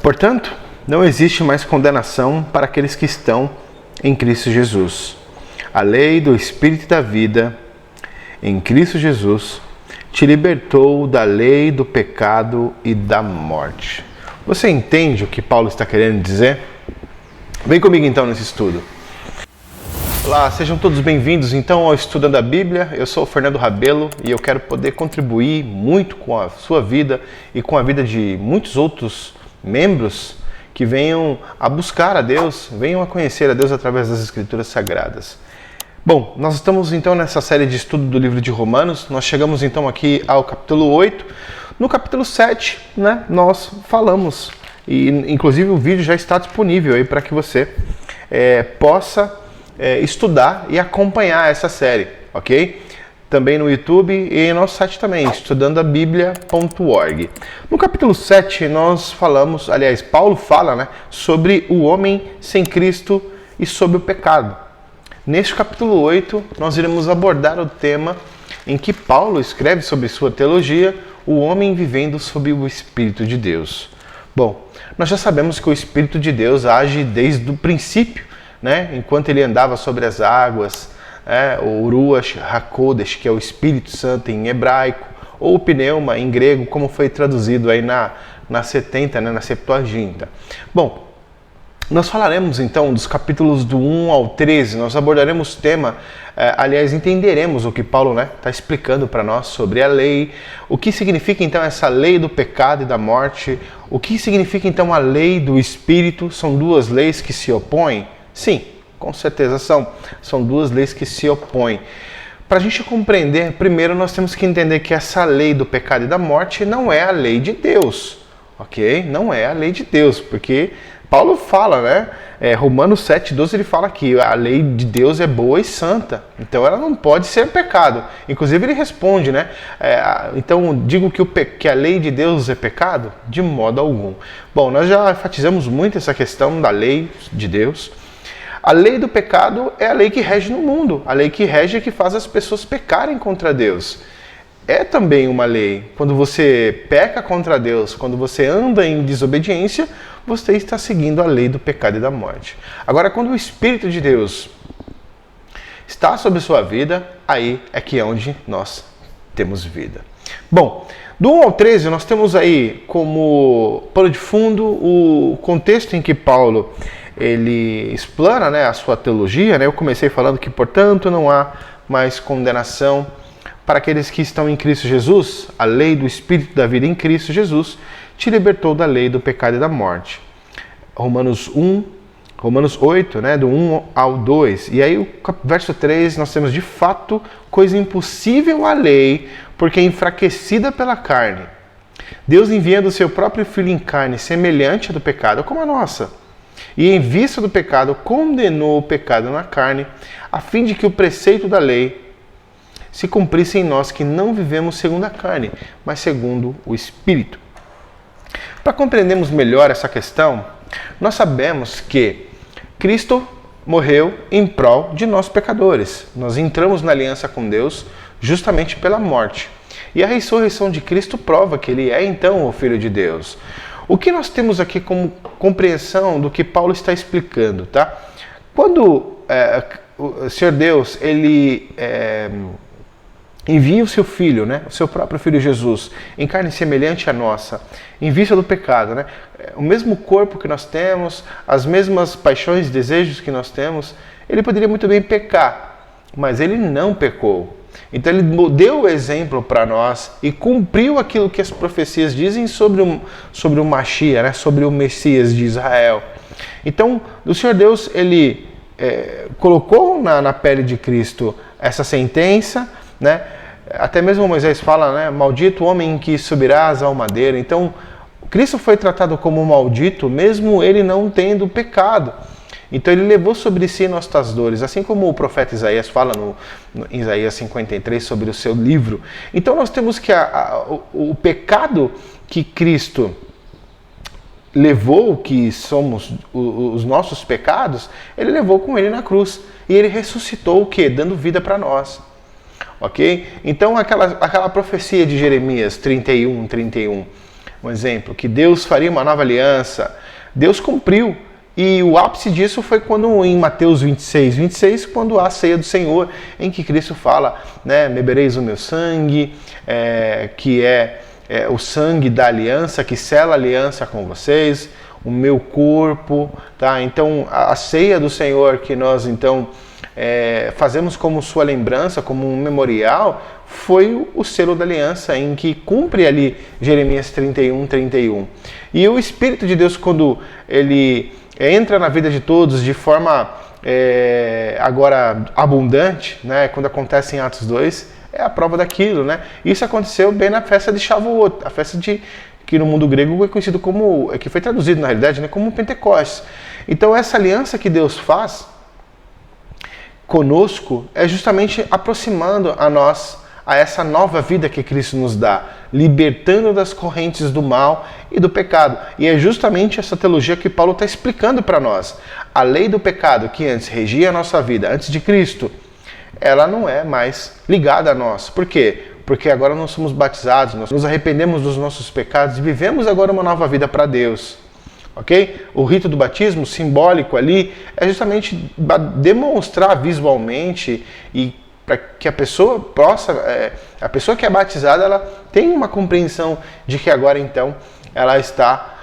Portanto, não existe mais condenação para aqueles que estão em Cristo Jesus. A lei do Espírito da vida em Cristo Jesus te libertou da lei do pecado e da morte. Você entende o que Paulo está querendo dizer? Vem comigo então nesse estudo. Olá, sejam todos bem-vindos então ao Estudando a Bíblia. Eu sou o Fernando Rabelo e eu quero poder contribuir muito com a sua vida e com a vida de muitos outros membros que venham a buscar a Deus, venham a conhecer a Deus através das Escrituras Sagradas. Bom, nós estamos então nessa série de estudo do livro de Romanos. Nós chegamos então aqui ao capítulo 8. No capítulo 7, nós falamos, e inclusive o vídeo já está disponível aí para que você possa estudar e acompanhar essa série, ok? Também no YouTube e no nosso site também, estudandoabiblia.org. No capítulo 7 nós falamos, aliás, Paulo fala sobre o homem sem Cristo e sobre o pecado. Neste capítulo 8 nós iremos abordar o tema em que Paulo escreve sobre sua teologia, o homem vivendo sob o Espírito de Deus. Bom, nós já sabemos que o Espírito de Deus age desde o princípio, enquanto ele andava sobre as águas, o Ruach HaKodesh, que é o Espírito Santo em hebraico, ou o pneuma em grego, como foi traduzido aí na 70, na Septuaginta. Bom, nós falaremos então dos capítulos do 1 ao 13, nós abordaremos o tema, aliás, entenderemos o que Paulo está explicando para nós sobre a lei, o que significa então essa lei do pecado e da morte, o que significa então a lei do Espírito, são duas leis que se opõem? Sim, com certeza são duas leis que se opõem. Para a gente compreender, primeiro nós temos que entender que essa lei do pecado e da morte não é a lei de Deus, ok? Não é a lei de Deus, porque Paulo fala, Romanos 7,12, ele fala que a lei de Deus é boa e santa, então ela não pode ser pecado. Inclusive ele responde, então digo que a lei de Deus é pecado? De modo algum. Bom, nós já enfatizamos muito essa questão da lei de Deus. A lei do pecado é a lei que rege no mundo, a lei que rege é que faz as pessoas pecarem contra Deus. É também uma lei. Quando você peca contra Deus, quando você anda em desobediência, você está seguindo a lei do pecado e da morte. Agora, quando o Espírito de Deus está sobre sua vida, aí é que é onde nós temos vida. Bom, do 1 ao 13, nós temos aí como pano de fundo o contexto em que Paulo ele explana a sua teologia. Eu comecei falando que, portanto, não há mais condenação para aqueles que estão em Cristo Jesus. A lei do Espírito da vida em Cristo Jesus te libertou da lei do pecado e da morte. Romanos 8, do 1 ao 2. E aí o verso 3, nós temos de fato coisa impossível à lei, porque é enfraquecida pela carne. Deus enviando o seu próprio Filho em carne, semelhante à do pecado, como a nossa. E em vista do pecado, condenou o pecado na carne, a fim de que o preceito da lei se cumprisse em nós, que não vivemos segundo a carne, mas segundo o Espírito. Para compreendermos melhor essa questão, nós sabemos que Cristo morreu em prol de nós pecadores. Nós entramos na aliança com Deus justamente pela morte. E a ressurreição de Cristo prova que ele é então o Filho de Deus. O que nós temos aqui como compreensão do que Paulo está explicando, Quando o Senhor Deus, ele envia o seu Filho, o seu próprio Filho Jesus, em carne semelhante à nossa, em vista do pecado, o mesmo corpo que nós temos, as mesmas paixões e desejos que nós temos, ele poderia muito bem pecar, mas ele não pecou. Então ele deu o exemplo para nós e cumpriu aquilo que as profecias dizem sobre o Mashiach, sobre o Messias de Israel. Então o Senhor Deus, ele colocou na pele de Cristo essa sentença, até mesmo Moisés fala, maldito o homem que subirás ao madeiro. Então Cristo foi tratado como maldito, mesmo ele não tendo pecado. Então ele levou sobre si nossas dores, assim como o profeta Isaías fala em Isaías 53 sobre o seu livro. Então nós temos que o pecado que Cristo levou, que somos os nossos pecados, ele levou com ele na cruz. E ele ressuscitou o quê? Dando vida para nós. Ok? Então aquela profecia de Jeremias 31, um exemplo, que Deus faria uma nova aliança. Deus cumpriu. E o ápice disso foi quando em Mateus 26, quando há a ceia do Senhor, em que Cristo fala, né, bebereis o meu sangue, que é o sangue da aliança, que sela a aliança com vocês, o meu corpo, tá? Então a ceia do Senhor que nós então fazemos como sua lembrança, como um memorial, foi o selo da aliança, em que cumpre ali Jeremias 31. E o Espírito de Deus, quando ele entra na vida de todos de forma agora abundante, né? Quando acontece em Atos 2, é a prova daquilo, né? Isso aconteceu bem na festa de Shavuot, a festa que no mundo grego é conhecido como, que foi traduzido na realidade, né, como Pentecostes. Então essa aliança que Deus faz conosco é justamente aproximando a nós a essa nova vida que Cristo nos dá, libertando das correntes do mal e do pecado. E é justamente essa teologia que Paulo está explicando para nós. A lei do pecado que antes regia a nossa vida, antes de Cristo, ela não é mais ligada a nós. Por quê? Porque agora nós somos batizados, nós nos arrependemos dos nossos pecados e vivemos agora uma nova vida para Deus. Ok? O rito do batismo simbólico ali é justamente demonstrar visualmente e para que a pessoa possa, a pessoa que é batizada, ela tem uma compreensão de que agora então ela está,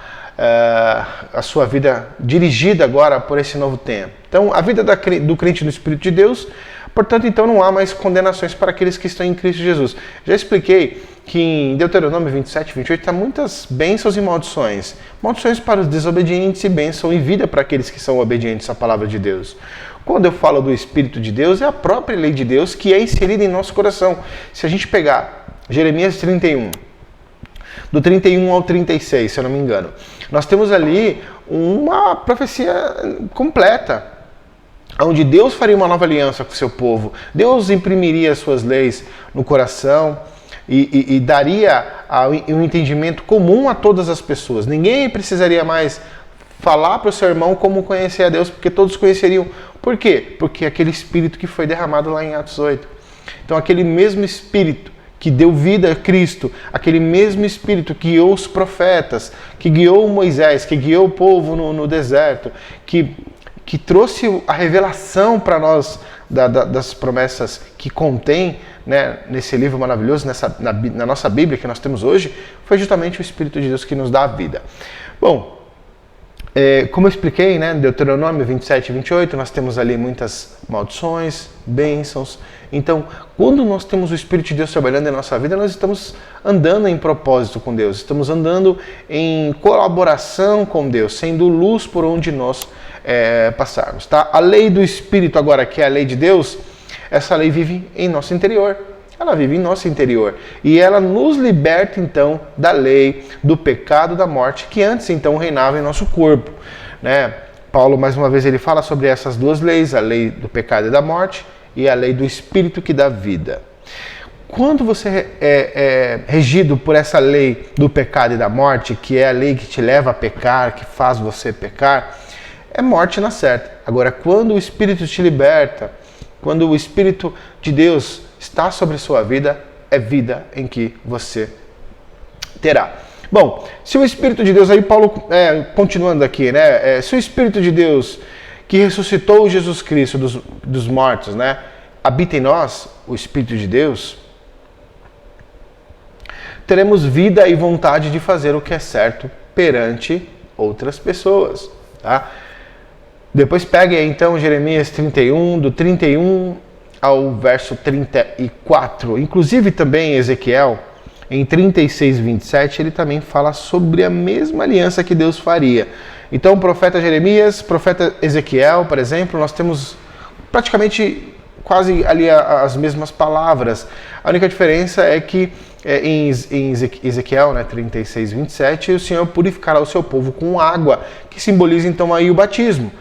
a sua vida dirigida agora por esse novo tempo. Então a vida do crente no Espírito de Deus, portanto então não há mais condenações para aqueles que estão em Cristo Jesus. Já expliquei que em Deuteronômio 27, 28 está muitas bênçãos e maldições. Maldições para os desobedientes e bênção e vida para aqueles que são obedientes à palavra de Deus. Quando eu falo do Espírito de Deus, é a própria lei de Deus que é inserida em nosso coração. Se a gente pegar Jeremias 31, do 31 ao 36, se eu não me engano, nós temos ali uma profecia completa, onde Deus faria uma nova aliança com o seu povo. Deus imprimiria as suas leis no coração e daria um entendimento comum a todas as pessoas. Ninguém precisaria mais falar para o seu irmão como conhecer a Deus, porque todos conheceriam. Por quê? Porque aquele Espírito que foi derramado lá em Atos 8. Então aquele mesmo Espírito que deu vida a Cristo, aquele mesmo Espírito que guiou os profetas, que guiou Moisés, que guiou o povo no deserto, que trouxe a revelação para nós das promessas que contém, né, nesse livro maravilhoso, na nossa Bíblia que nós temos hoje, foi justamente o Espírito de Deus que nos dá a vida. Bom, como eu expliquei, né, Deuteronômio 27 e 28, nós temos ali muitas maldições, bênçãos. Então, quando nós temos o Espírito de Deus trabalhando em nossa vida, nós estamos andando em propósito com Deus, estamos andando em colaboração com Deus, sendo luz por onde nós passarmos. Tá? A lei do Espírito agora, que é a lei de Deus, essa lei vive em nosso interior. Ela vive em nosso interior e ela nos liberta então da lei, do pecado, da morte que antes então reinava em nosso corpo, né? Paulo mais uma vez ele fala sobre essas duas leis, a lei do pecado e da morte e a lei do Espírito que dá vida. Quando você é regido por essa lei do pecado e da morte, que é a lei que te leva a pecar, que faz você pecar, é morte na certa. Agora, quando o Espírito te liberta, quando o Espírito de Deus está sobre a sua vida, é vida em que você terá. Bom, se o Espírito de Deus, aí Paulo, continuando aqui, né? Se o Espírito de Deus, que ressuscitou Jesus Cristo dos mortos, né, habita em nós, o Espírito de Deus, teremos vida e vontade de fazer o que é certo perante outras pessoas, tá? Depois pegue aí, então Jeremias 31, do 31 ao verso 34. Inclusive também Ezequiel, em 36, 27, ele também fala sobre a mesma aliança que Deus faria. Então, o profeta Jeremias, profeta Ezequiel, por exemplo, nós temos praticamente quase ali as mesmas palavras. A única diferença é que em Ezequiel, né, 36, 27, o Senhor purificará o seu povo com água, que simboliza então aí o batismo.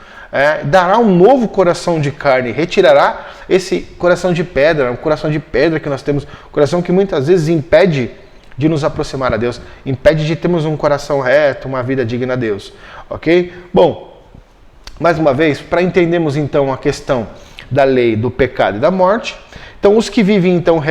Dará um novo coração de carne, retirará esse coração de pedra, um coração de pedra que nós temos, um coração que muitas vezes impede de nos aproximar a Deus, impede de termos um coração reto, uma vida digna a Deus, ok? Bom, mais uma vez, para entendermos então a questão da lei do pecado e da morte, então os que vivem então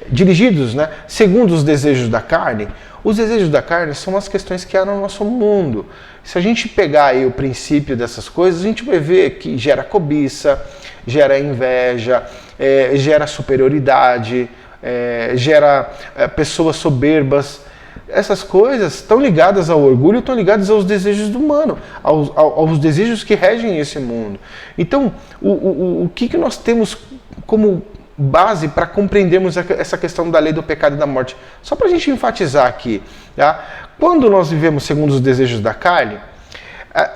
dirigidos, né, segundo os desejos da carne, Os desejos da carne são as questões que há no nosso mundo. Se a gente pegar aí o princípio dessas coisas, a gente vai ver que gera cobiça, gera inveja, gera superioridade, gera pessoas soberbas. Essas coisas estão ligadas ao orgulho, estão ligadas aos desejos do humano, aos desejos que regem esse mundo. Então, o que nós temos como base para compreendermos essa questão da lei do pecado e da morte? Só para a gente enfatizar aqui, tá? Quando nós vivemos segundo os desejos da carne,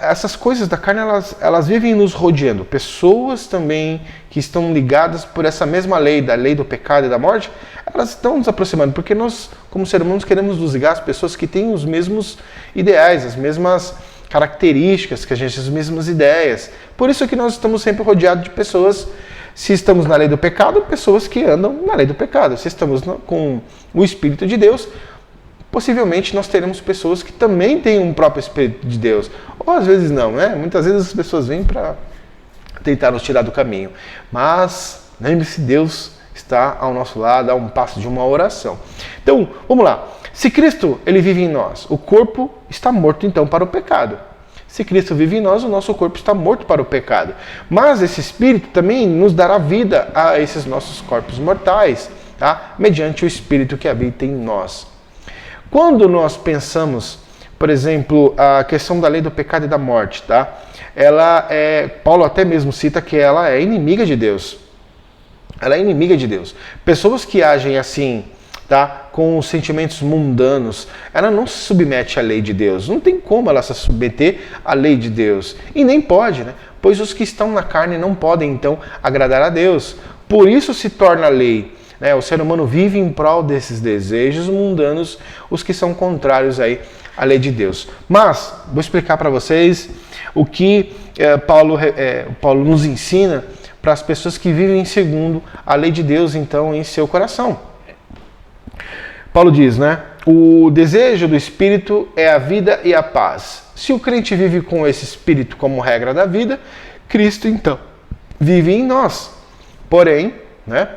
essas coisas da carne, elas vivem nos rodeando. Pessoas também que estão ligadas por essa mesma lei, da lei do pecado e da morte, elas estão nos aproximando, porque nós, como seres humanos, queremos nos ligar às pessoas que têm os mesmos ideais, as mesmas características que a gente, as mesmas ideias. Por isso que nós estamos sempre rodeados de pessoas, se estamos na lei do pecado, pessoas que andam na lei do pecado. Se estamos com o Espírito de Deus, possivelmente nós teremos pessoas que também têm um próprio Espírito de Deus. Ou às vezes não, né? Muitas vezes as pessoas vêm para tentar nos tirar do caminho. Mas, lembre-se, Deus está ao nosso lado, a um passo de uma oração. Então, vamos lá. Se Cristo ele vive em nós, o corpo está morto então para o pecado. Se Cristo vive em nós, o nosso corpo está morto para o pecado. Mas esse Espírito também nos dará vida a esses nossos corpos mortais, tá? Mediante o Espírito que habita em nós. Quando nós pensamos, por exemplo, a questão da lei do pecado e da morte, tá? Paulo até mesmo cita que ela é inimiga de Deus. Ela é inimiga de Deus. Pessoas que agem assim, tá, com os sentimentos mundanos, ela não se submete à lei de Deus. Não tem como ela se submeter à lei de Deus. E nem pode, né? Pois os que estão na carne não podem, então, agradar a Deus. Por isso se torna lei. O ser humano vive em prol desses desejos mundanos, os que são contrários aí à lei de Deus. Mas, vou explicar para vocês o que Paulo nos ensina para as pessoas que vivem segundo a lei de Deus, então, em seu coração. Paulo diz, né? O desejo do Espírito é a vida e a paz. Se o crente vive com esse Espírito como regra da vida, Cristo, então, vive em nós. Porém, né?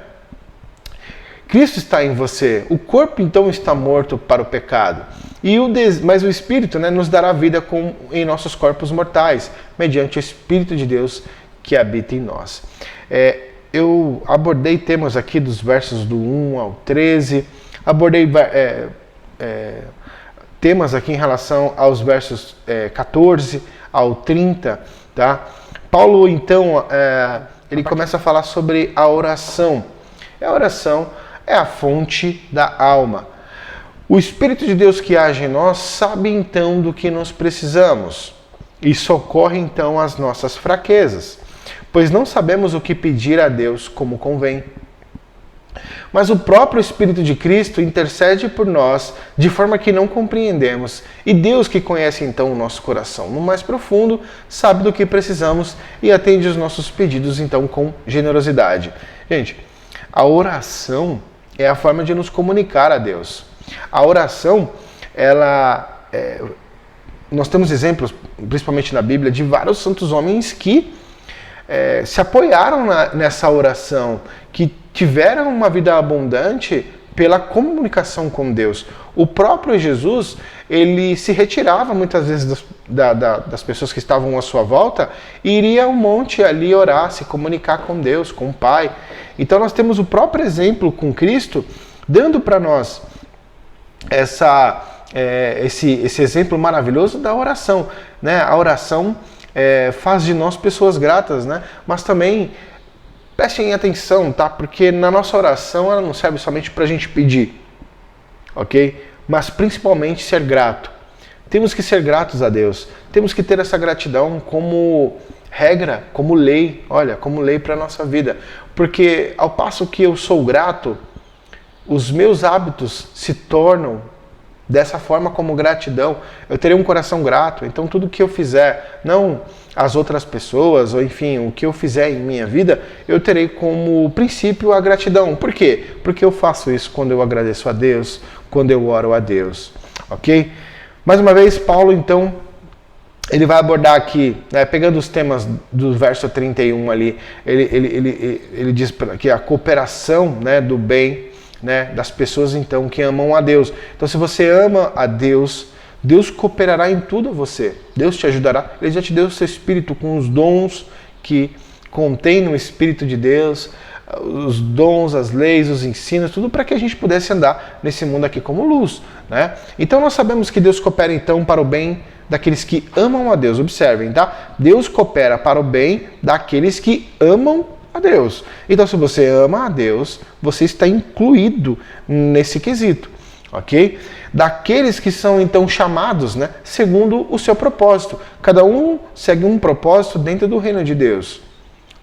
Cristo está em você. O corpo, então, está morto para o pecado. Mas o Espírito, né, nos dará vida em nossos corpos mortais, mediante o Espírito de Deus que habita em nós. Eu abordei temas aqui dos versos do 1 ao 13, abordei temas aqui em relação aos versos 14 ao 30. Tá? Paulo, então, ele começa a falar sobre a oração. A oração é a fonte da alma. O Espírito de Deus que age em nós sabe então do que nós precisamos e socorre então as nossas fraquezas, pois não sabemos o que pedir a Deus como convém. Mas o próprio Espírito de Cristo intercede por nós de forma que não compreendemos, e Deus, que conhece então o nosso coração no mais profundo, sabe do que precisamos e atende os nossos pedidos então com generosidade. Gente, a oração é a forma de nos comunicar a Deus. A oração, nós temos exemplos, principalmente na Bíblia, de vários santos homens que se apoiaram nessa oração, que tiveram uma vida abundante pela comunicação com Deus. O próprio Jesus, ele se retirava muitas vezes das pessoas que estavam à sua volta e iria ao monte ali orar, se comunicar com Deus, com o Pai. Então nós temos o próprio exemplo com Cristo, dando para nós esse exemplo maravilhoso da oração. Né? A oração faz de nós pessoas gratas, né? Mas também prestem atenção, tá? Porque na nossa oração ela não serve somente para a gente pedir, ok? Mas principalmente ser grato. Temos que ser gratos a Deus. Temos que ter essa gratidão como regra, como lei, como lei para a nossa vida. Porque ao passo que eu sou grato, os meus hábitos se tornam dessa forma como gratidão. Eu terei um coração grato, então tudo que eu fizer, não as outras pessoas, ou enfim, o que eu fizer em minha vida, eu terei como princípio a gratidão. Por quê? Porque eu faço isso quando eu agradeço a Deus, quando eu oro a Deus, ok? Mais uma vez, Paulo, então, ele vai abordar aqui, né, pegando os temas do verso 31 ali, ele diz que a cooperação, né, do bem né, das pessoas então que amam a Deus. Então se você ama a Deus, Deus cooperará em tudo a você. Deus te ajudará. Ele já te deu o seu Espírito com os dons que contém no Espírito de Deus, os dons, as leis, os ensinos, tudo para que a gente pudesse andar nesse mundo aqui como luz, né? Então nós sabemos que Deus coopera então para o bem daqueles que amam a Deus. Observem, tá? Deus coopera para o bem daqueles que amam a Deus. Então se você ama a Deus, você está incluído nesse quesito, ok? Daqueles que são então chamados, né, segundo o seu propósito. Cada um segue um propósito dentro do reino de Deus.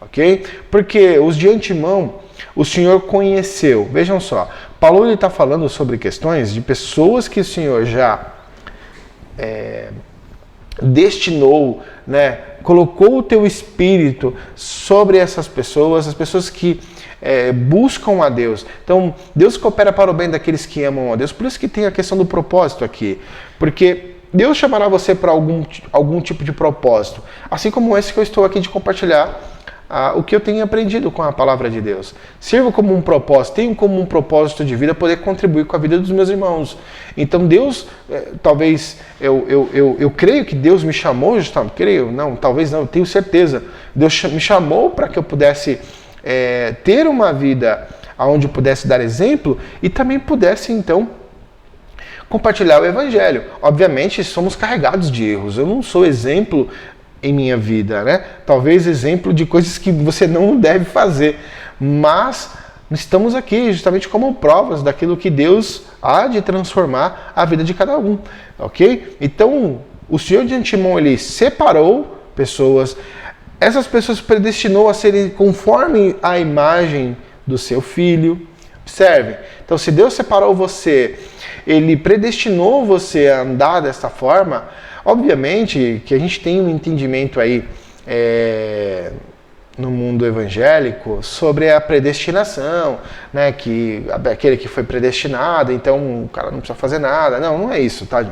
Ok? Porque os de antemão, o Senhor conheceu. Vejam só, Paulo está falando sobre questões de pessoas que o Senhor já destinou, né? Colocou o teu Espírito sobre essas pessoas, as pessoas que buscam a Deus. Então, Deus coopera para o bem daqueles que amam a Deus. Por isso que tem a questão do propósito aqui. Porque Deus chamará você para algum tipo de propósito. Assim como esse que eu estou aqui de compartilhar, o que eu tenho aprendido com a palavra de Deus. Sirvo como um propósito, tenho como um propósito de vida poder contribuir com a vida dos meus irmãos. Então Deus, talvez, eu creio que Deus me chamou, justamente, creio, não, talvez não, eu tenho certeza. Deus me chamou para que eu pudesse ter uma vida onde eu pudesse dar exemplo e também pudesse, então, compartilhar o Evangelho. Obviamente, somos carregados de erros. Eu não sou exemplo em minha vida, né? Talvez exemplo de coisas que você não deve fazer, mas estamos aqui justamente como provas daquilo que Deus há de transformar a vida de cada um, ok? Então, o Senhor de antemão, Ele separou pessoas, essas pessoas predestinou a serem conforme a imagem do seu Filho. Observe, então se Deus separou você, Ele predestinou você a andar dessa forma. Obviamente que a gente tem um entendimento aí no mundo evangélico sobre a predestinação, né? Que aquele que foi predestinado, então o cara não precisa fazer nada. Não é isso, tá?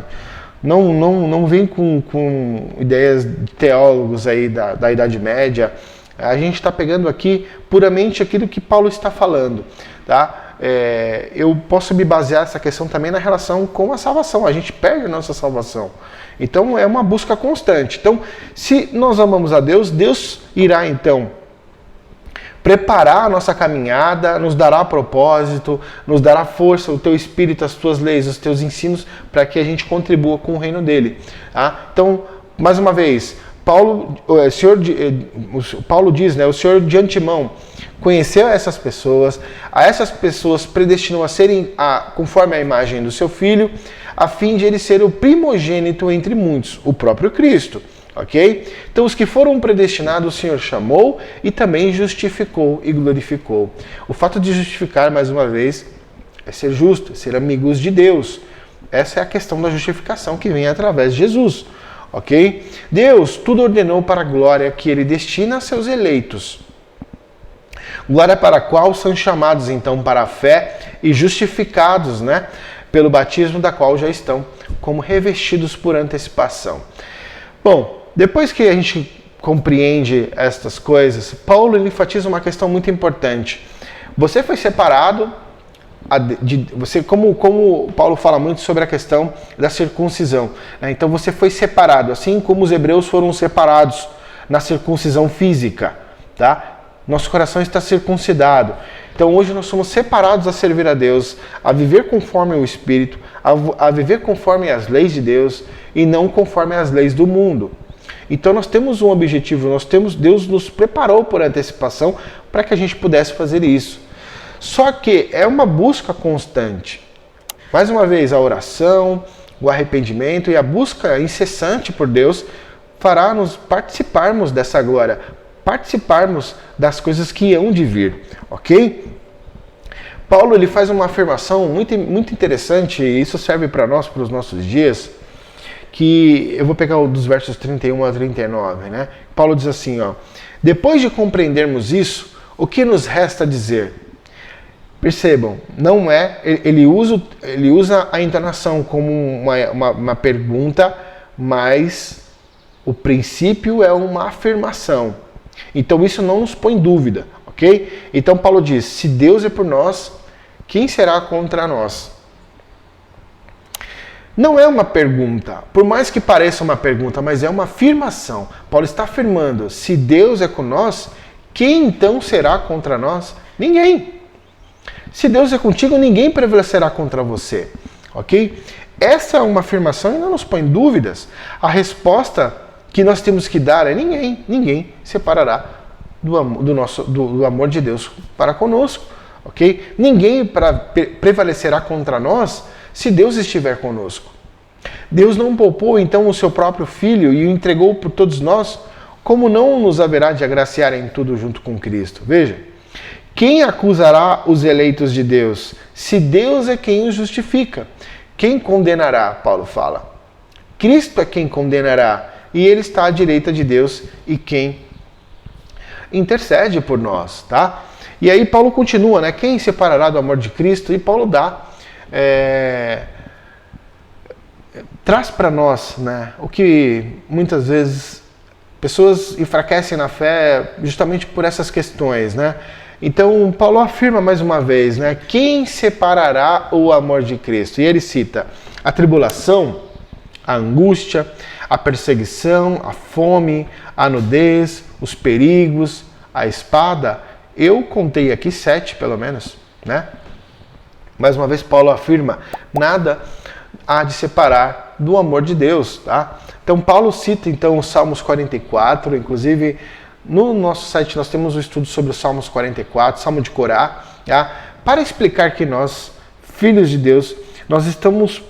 Não vem com ideias de teólogos aí da Idade Média. A gente está pegando aqui puramente aquilo que Paulo está falando, tá? Eu posso me basear essa questão também na relação com a salvação. A gente perde a nossa salvação. Então é uma busca constante. Então, se nós amamos a Deus, Deus irá então preparar a nossa caminhada, nos dará propósito, nos dará força, o teu Espírito, as tuas leis, os teus ensinos, para que a gente contribua com o reino dele. Tá? Então, mais uma vez, Paulo diz, né, o Senhor de antemão conheceu essas pessoas, a essas pessoas predestinou a serem conforme a imagem do seu Filho, a fim de ele ser o primogênito entre muitos, o próprio Cristo, ok? Então os que foram predestinados o Senhor chamou e também justificou e glorificou. O fato de justificar, mais uma vez, é ser justo, ser amigos de Deus. Essa é a questão da justificação que vem através de Jesus, ok? Deus tudo ordenou para a glória que Ele destina a seus eleitos. Glória para a qual são chamados então para a fé e justificados, né, pelo batismo da qual já estão como revestidos por antecipação. Bom, depois que a gente compreende estas coisas, Paulo enfatiza uma questão muito importante. Você foi separado, como Paulo fala muito sobre a questão da circuncisão, né? Então você foi separado, assim como os hebreus foram separados na circuncisão física, tá? Nosso coração está circuncidado. Então hoje nós somos separados a servir a Deus, a viver conforme o Espírito, a viver conforme as leis de Deus e não conforme as leis do mundo. Então nós temos um objetivo, Deus nos preparou por antecipação para que a gente pudesse fazer isso. Só que é uma busca constante. Mais uma vez, a oração, o arrependimento e a busca incessante por Deus fará nos participarmos dessa glória, participarmos das coisas que hão de vir, ok? Paulo ele faz uma afirmação muito interessante, e isso serve para nós, para os nossos dias, que eu vou pegar dos versos 31 a 39, né? Paulo diz assim, ó: depois de compreendermos isso, o que nos resta dizer? Percebam, não é, ele usa a entonação como uma pergunta, mas o princípio é uma afirmação. Então isso não nos põe em dúvida, ok? Então Paulo diz, se Deus é por nós, quem será contra nós? Não é uma pergunta, por mais que pareça uma pergunta, mas é uma afirmação. Paulo está afirmando, se Deus é com nós, quem então será contra nós? Ninguém. Se Deus é contigo, ninguém prevalecerá contra você, ok? Essa é uma afirmação e não nos põe dúvidas. A resposta que nós temos que dar é ninguém separará do amor de Deus para conosco, ok? Ninguém prevalecerá contra nós se Deus estiver conosco. Deus não poupou então o seu próprio Filho e o entregou por todos nós, como não nos haverá de agraciar em tudo junto com Cristo? Veja, quem acusará os eleitos de Deus? Se Deus é quem os justifica. Quem condenará? Paulo fala. Cristo é quem condenará, e Ele está à direita de Deus e quem intercede por nós, tá? E aí Paulo continua, né? Quem separará do amor de Cristo? E Paulo traz para nós, né, o que muitas vezes pessoas enfraquecem na fé justamente por essas questões, né? Então Paulo afirma mais uma vez, né, quem separará o amor de Cristo? E ele cita a tribulação, a angústia, a perseguição, a fome, a nudez, os perigos, a espada. Eu contei aqui 7 pelo menos, né? Mais uma vez Paulo afirma, nada há de separar do amor de Deus, tá? Então Paulo cita então os Salmos 44, inclusive no nosso site nós temos um estudo sobre os Salmos 44, Salmo de Corá, tá? Para explicar que nós, filhos de Deus, nós estamos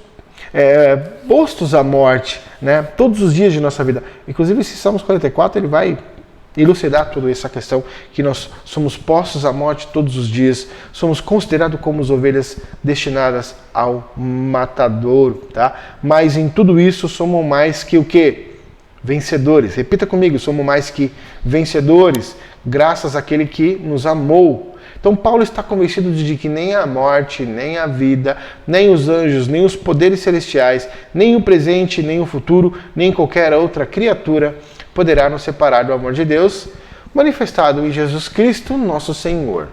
postos à morte, né? Todos os dias de nossa vida. Inclusive esse Salmos 44 ele vai elucidar toda essa questão que nós somos postos à morte todos os dias, somos considerados como as ovelhas destinadas ao matadouro, tá? Mas em tudo isso somos mais que o quê? Vencedores. Repita comigo, somos mais que vencedores, graças àquele que nos amou. Então Paulo está convencido de que nem a morte, nem a vida, nem os anjos, nem os poderes celestiais, nem o presente, nem o futuro, nem qualquer outra criatura poderá nos separar do amor de Deus, manifestado em Jesus Cristo, nosso Senhor.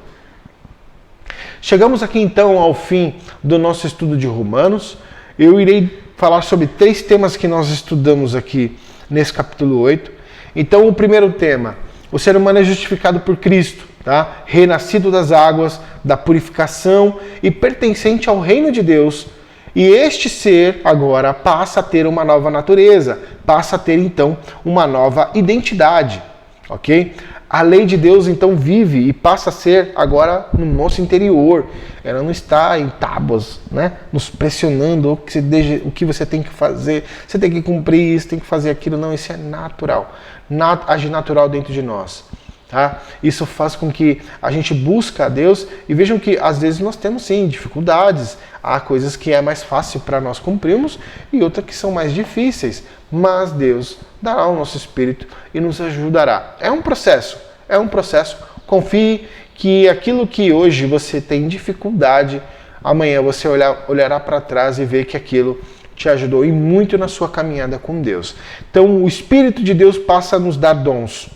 Chegamos aqui então ao fim do nosso estudo de Romanos. Eu irei falar sobre 3 temas que nós estudamos aqui nesse capítulo 8. Então o primeiro tema, o ser humano é justificado por Cristo, tá? Renascido das águas, da purificação e pertencente ao reino de Deus. E este ser agora passa a ter uma nova natureza, passa a ter então uma nova identidade, ok? A lei de Deus então vive e passa a ser agora no nosso interior. Ela não está em tábuas, né? Nos pressionando o que você tem que fazer, você tem que cumprir isso, tem que fazer aquilo. Não, isso é natural, age natural dentro de nós. Tá? Isso faz com que a gente busque a Deus e vejam que às vezes nós temos sim dificuldades, há coisas que é mais fácil para nós cumprirmos e outras que são mais difíceis, mas Deus dará ao nosso espírito e nos ajudará. É um processo, confie que aquilo que hoje você tem dificuldade, amanhã você olhará para trás e ver que aquilo te ajudou e muito na sua caminhada com Deus. Então o Espírito de Deus passa a nos dar dons.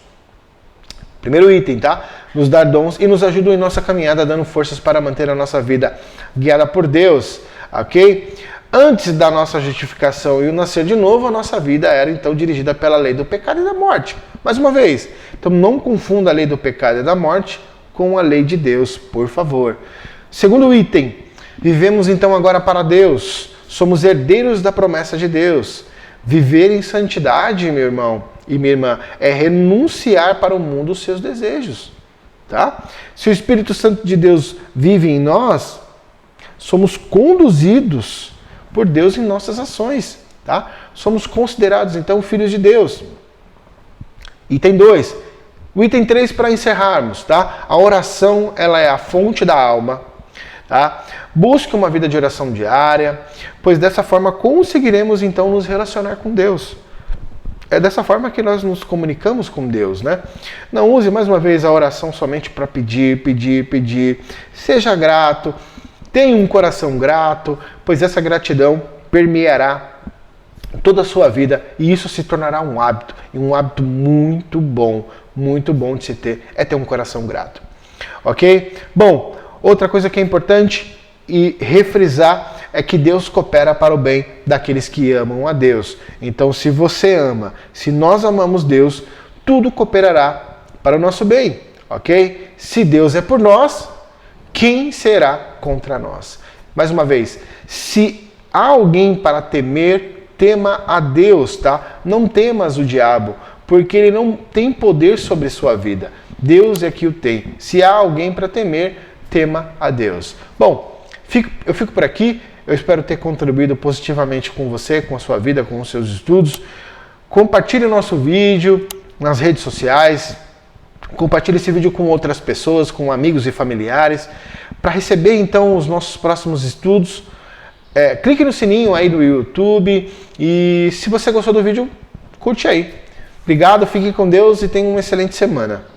Primeiro item, tá? Nos dar dons e nos ajudam em nossa caminhada, dando forças para manter a nossa vida guiada por Deus, ok? Antes da nossa justificação e o nascer de novo, a nossa vida era então dirigida pela lei do pecado e da morte. Mais uma vez, então não confunda a lei do pecado e da morte com a lei de Deus, por favor. Segundo item, vivemos então agora para Deus, somos herdeiros da promessa de Deus. Viver em santidade, meu irmão e minha irmã, é renunciar para o mundo os seus desejos, tá? Se o Espírito Santo de Deus vive em nós, somos conduzidos por Deus em nossas ações, tá? Somos considerados, então, filhos de Deus. Item 2. O item 3 para encerrarmos, tá? A oração, ela é a fonte da alma, tá? Busque uma vida de oração diária, pois dessa forma conseguiremos então nos relacionar com Deus. É dessa forma que nós nos comunicamos com Deus, né? Não use mais uma vez a oração somente para pedir. Seja grato, tenha um coração grato, pois essa gratidão permeará toda a sua vida e isso se tornará um hábito. E um hábito muito bom de se ter, é ter um coração grato. Ok? Bom, outra coisa que é importante, e refrisar é que Deus coopera para o bem daqueles que amam a Deus. Então, se você ama, se nós amamos Deus, tudo cooperará para o nosso bem, ok? Se Deus é por nós, quem será contra nós? Mais uma vez, se há alguém para temer, tema a Deus, tá? Não temas o diabo, porque ele não tem poder sobre sua vida. Deus é que o tem. Se há alguém para temer, tema a Deus. Bom, eu fico por aqui. Eu espero ter contribuído positivamente com você, com a sua vida, com os seus estudos. Compartilhe o nosso vídeo nas redes sociais. Compartilhe esse vídeo com outras pessoas, com amigos e familiares. Para receber então os nossos próximos estudos, clique no sininho aí do YouTube. E se você gostou do vídeo, curte aí. Obrigado, fique com Deus e tenha uma excelente semana.